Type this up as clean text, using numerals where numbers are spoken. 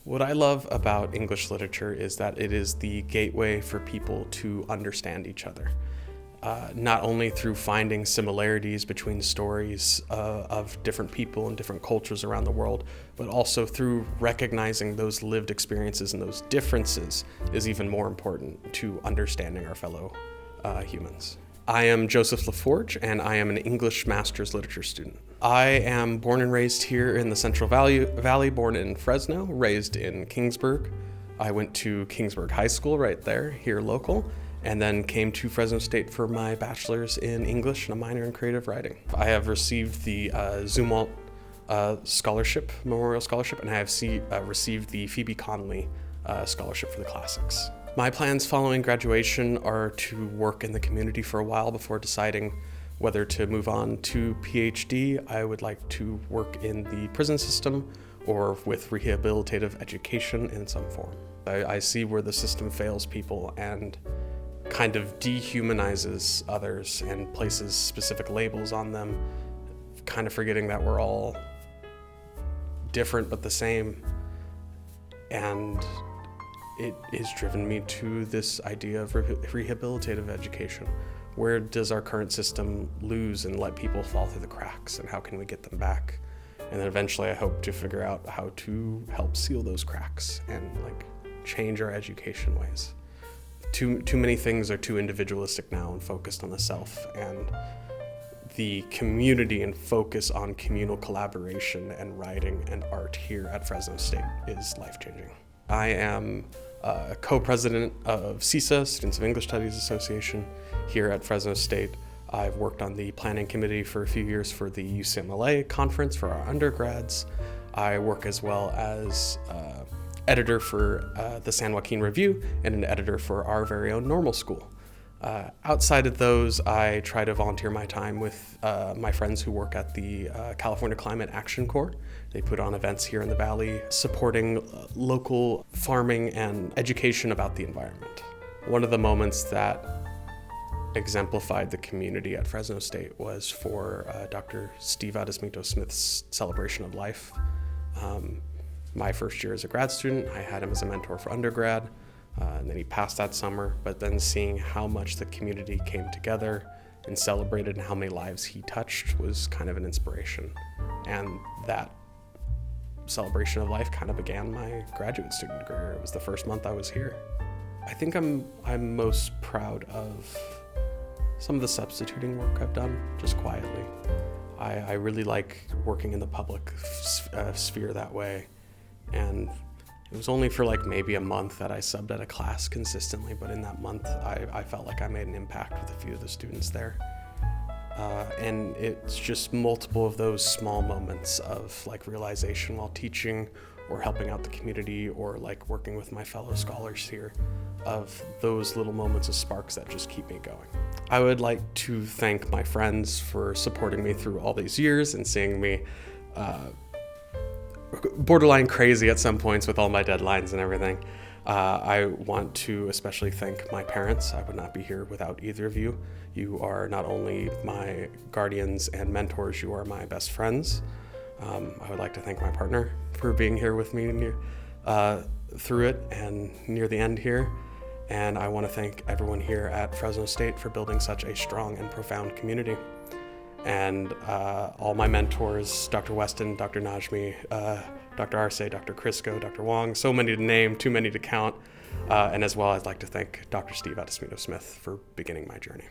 What I love about English literature is that it is the gateway for people to understand each other. Not only through finding similarities between stories of different people and different cultures around the world, but also through recognizing those lived experiences and those differences is even more important to understanding our fellow humans. I am Joseph Leforge, and I am an English Master's Literature student. I am born and raised here in the Central Valley, born in Fresno, raised in Kingsburg. I went to Kingsburg High School right there, here local, and then came to Fresno State for my bachelor's in English and a minor in creative writing. I have received the Zumwalt Memorial Scholarship, and I have received the Phoebe Conley Scholarship for the Classics. My plans following graduation are to work in the community for a while before deciding whether to move on to PhD. I would like to work in the prison system or with rehabilitative education in some form. I see where the system fails people and kind of dehumanizes others and places specific labels on them, kind of forgetting that we're all different but the same. And it has driven me to this idea of rehabilitative education. Where does our current system lose and let people fall through the cracks, and how can we get them back? And then eventually I hope to figure out how to help seal those cracks and change our education ways. Too many things are too individualistic now and focused on the self, and the community and focus on communal collaboration and writing and art here at Fresno State is life-changing. I am co-president of CISA, Students of English Studies Association, here at Fresno State. I've worked on the planning committee for a few years for the UCMLA conference for our undergrads. I work as well as editor for the San Joaquin Review and an editor for our very own normal school. Outside of those, I try to volunteer my time with my friends who work at the California Climate Action Corps. They put on events here in the Valley supporting local farming and education about the environment. One of the moments that exemplified the community at Fresno State was for Dr. Steve Adesmito-Smith's celebration of life. My first year as a grad student, I had him as a mentor for undergrad. And then he passed that summer, but then seeing how much the community came together and celebrated and how many lives he touched was kind of an inspiration. And that celebration of life kind of began my graduate student career. It was the first month I was here. I think I'm most proud of some of the substituting work I've done, just quietly. I really like working in the public sphere that way. And it was only for maybe a month that I subbed at a class consistently, but in that month I felt like I made an impact with a few of the students there. And it's just multiple of those small moments of realization while teaching or helping out the community or working with my fellow scholars here, of those little moments of sparks that just keep me going. I would like to thank my friends for supporting me through all these years and seeing me borderline crazy at some points with all my deadlines and everything. I want to especially thank my parents. I would not be here without either of you. You are not only my guardians and mentors, you are my best friends. I would like to thank my partner for being here with me through it and near the end here. And I want to thank everyone here at Fresno State for building such a strong and profound community. And all my mentors, Dr. Weston, Dr. Najmi, Dr. Arce, Dr. Crisco, Dr. Wong, so many to name, too many to count. And as well, I'd like to thank Dr. Steve Adesmito-Smith for beginning my journey.